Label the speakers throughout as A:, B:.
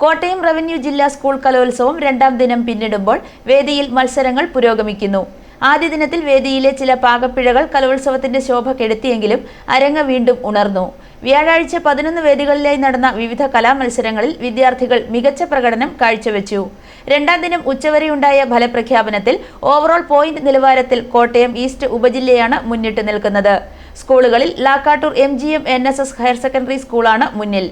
A: Kottayam revenue ജില്ലാ school കലോത്സവം രണ്ടാം ദിനം പിന്നിടുമ്പോൾ വേദിയിൽ മത്സരങ്ങൾ പുരോഗമിക്കുന്നു. ആദ്യ ദിനത്തിൽ വേദിയിലെ ചില പാകപ്പിഴകൾ കലോത്സവത്തിന്റെ ശോഭ കെടുത്തിയെങ്കിലും അരങ്ങ് വീണ്ടും ഉണർന്നു. വ്യാഴാഴ്ച 11 വേദികളിലായി നടന്ന വിവിധ കലാമത്സരങ്ങളിൽ വിദ്യാർത്ഥികൾ മികച്ച പ്രകടനം കാഴ്ചവെച്ചു. രണ്ടാം ദിനം ഉച്ചവരെയുണ്ടായ ഫലപ്രഖ്യാപനത്തിൽ ഓവറോൾ പോയിന്റ് നിലവാരത്തിൽ കോട്ടയം ഈസ്റ്റ് ഉപജില്ലയാണ് മുന്നിട്ട് നിൽക്കുന്നത്. സ്കൂളുകളിൽ Lakkattoor MGM NSS higher secondary സ്കൂളാണ് മുന്നിൽ.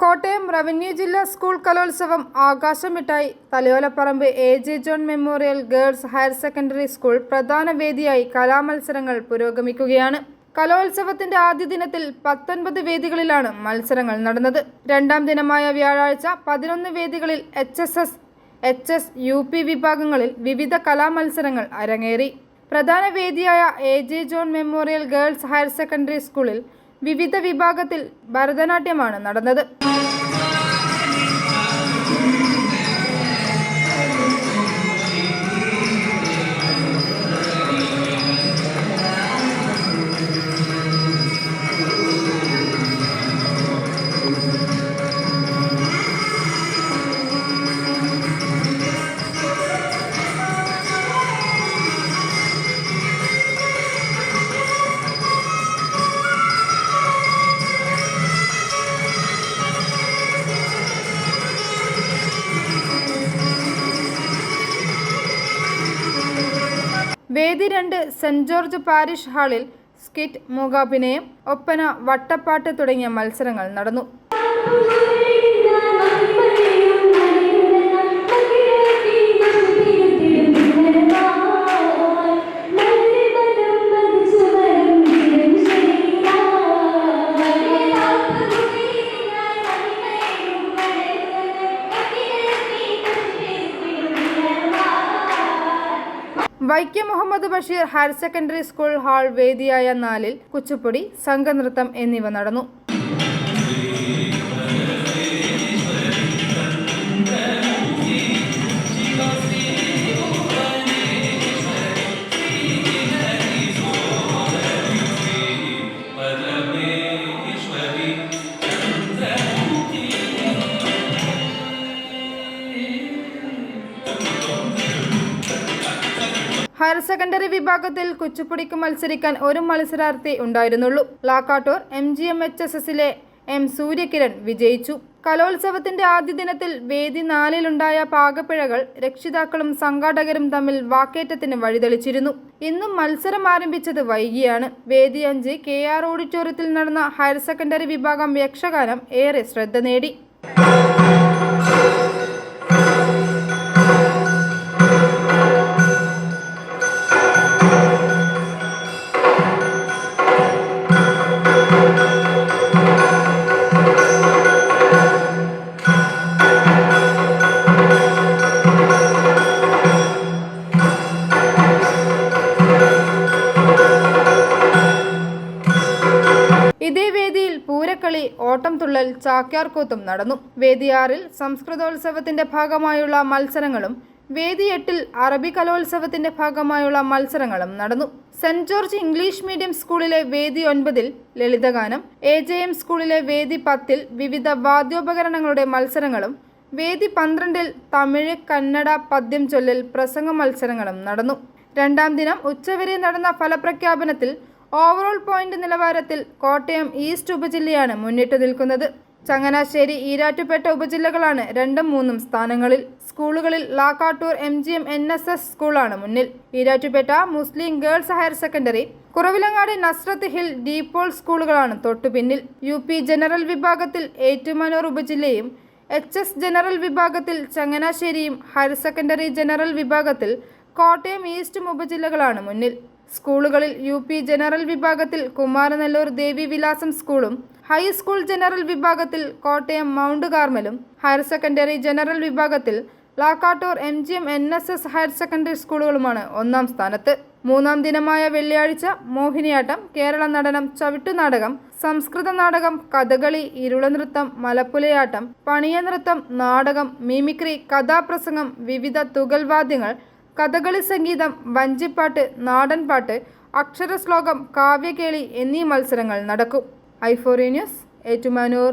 B: കോട്ടയം റവന്യൂ ജില്ലാ സ്കൂൾ കലോത്സവം ആകാശമിട്ടായി Thalayolaparambu AJ John memorial girls higher secondary school പ്രധാന വേദിയായി കലാമത്സരങ്ങൾ പുരോഗമിക്കുകയാണ്. കലോത്സവത്തിന്റെ ആദ്യ ദിനത്തിൽ 19 വേദികളിലാണ് മത്സരങ്ങൾ നടന്നത്. രണ്ടാം ദിനമായ വ്യാഴാഴ്ച 11 വേദികളിൽ HSS, HS, UP വിഭാഗങ്ങളിൽ വിവിധ കലാമത്സരങ്ങൾ അരങ്ങേറി. പ്രധാന വേദിയായ AJ John memorial girls higher secondary സ്കൂളിൽ വിവിധ വിഭാഗത്തിൽ ഭരതനാട്യമാണ് നടന്നത്. വേദി 2 സെന്റ് ജോർജ് പാരിഷ് ഹാളിൽ സ്കിറ്റ്, മൂകാഭിനയം, ഒപ്പന, വട്ടപ്പാട്ട് തുടങ്ങിയ മത്സരങ്ങൾ നടന്നു. Vaikom Muhammad Basheer higher secondary school hall വേദിയായ 4-ൽ കുച്ചിപ്പുടി, സംഘനൃത്തം എന്നിവ നടന്നു. ഹയർ സെക്കൻഡറി വിഭാഗത്തിൽ കുച്ചിപ്പുടിക്ക് മത്സരിക്കാൻ ഒരു മത്സരാർത്ഥി ഉണ്ടായിരുന്നുള്ളൂ. ലാക്കാട്ടൂർ MGM HSSലെ M സൂര്യകിരൺ വിജയിച്ചു. കലോത്സവത്തിന്റെ ആദ്യ ദിനത്തിൽ വേദി 4-ലുണ്ടായ പാകപ്പിഴകൾ രക്ഷിതാക്കളും സംഘാടകരും തമ്മിൽ വാക്കേറ്റത്തിന് വഴിതെളിച്ചിരുന്നു. ഇന്നും മത്സരം ആരംഭിച്ചത് വൈകിയാണ്. വേദി 5 KR ഓഡിറ്റോറിയത്തിൽ നടന്ന ഹയർ സെക്കൻഡറി വിഭാഗം യക്ഷഗാനം ഏറെ ശ്രദ്ധ നേടി. ഇതേ വേദിയിൽ പൂരക്കളി, ഓട്ടംതുള്ളൽ, ചാക്യാർകൂത്തും നടന്നു. വേദി 6-ൽ സംസ്കൃതോത്സവത്തിന്റെ ഭാഗമായുള്ള മത്സരങ്ങളും വേദി 8-ൽ അറബി കലോത്സവത്തിന്റെ ഭാഗമായുള്ള മത്സരങ്ങളും നടന്നു. സെന്റ് ജോർജ് ഇംഗ്ലീഷ് മീഡിയം സ്കൂളിലെ വേദി 9-ൽ ലളിതഗാനം, AJM സ്കൂളിലെ വേദി 10-ൽ വിവിധ വാദ്യോപകരണങ്ങളുടെ മത്സരങ്ങളും വേദി 12-ൽ തമിഴ്, കന്നഡ, പദ്യം ചൊല്ലൽ, പ്രസംഗ മത്സരങ്ങളും നടന്നു. രണ്ടാം ദിനം ഉച്ചവരെ നടന്ന ഫലപ്രഖ്യാപനത്തിൽ ഓവറോൾ പോയിന്റ് നിലവാരത്തിൽ കോട്ടയം ഈസ്റ്റ് ഉപജില്ലയാണ് മുന്നിട്ട് നിൽക്കുന്നത്. ചങ്ങനാശ്ശേരി, ഈരാറ്റുപേട്ട ഉപജില്ലകളാണ് 2ഉം 3ഉം സ്ഥാനങ്ങളിൽ. സ്കൂളുകളിൽ ലാക്കാട്ടൂർ MGM NSS സ്കൂളാണ് മുന്നിൽ. Erattupetta Muslim girls higher secondary, Kuravilangad Nazareth hill Depaul സ്കൂളുകളാണ് തൊട്ടുപിന്നിൽ. UP ജനറൽ വിഭാഗത്തിൽ ഏറ്റുമാനൂർ ഉപജില്ലയും HS ജനറൽ വിഭാഗത്തിൽ ചങ്ങനാശ്ശേരിയും ഹയർ സെക്കൻഡറി ജനറൽ വിഭാഗത്തിൽ കോട്ടയം ഈസ്റ്റും ഉപജില്ലകളാണ് മുന്നിൽ. സ്കൂളുകളിൽ UP ജനറൽ വിഭാഗത്തിൽ കുമാരനെല്ലൂർ ദേവി വിലാസം സ്കൂളും ഹൈസ്കൂൾ ജനറൽ വിഭാഗത്തിൽ കോട്ടയം മൗണ്ട് കാർമലും ഹയർ സെക്കൻഡറി ജനറൽ വിഭാഗത്തിൽ Lakkattoor MGM NSS higher secondary സ്കൂളുകളുമാണ് ഒന്നാം സ്ഥാനത്ത്. മൂന്നാം ദിനമായ വെള്ളിയാഴ്ച മോഹിനിയാട്ടം, കേരള നടനം, ചവിട്ടുനാടകം, സംസ്കൃത നാടകം, കഥകളി, ഇരുളനൃത്തം, മലപ്പുലയാട്ടം, പണിയനൃത്തം, നാടകം, മിമിക്രി, കഥാപ്രസംഗം, വിവിധ തുകൽവാദ്യങ്ങൾ, കഥകളി സംഗീതം, വഞ്ചിപ്പാട്ട്, നാടൻപാട്ട്, അക്ഷരശ്ലോകം, കാവ്യകേളി എന്നീ മത്സരങ്ങൾ നടക്കും. i4 news, Ettumanoor.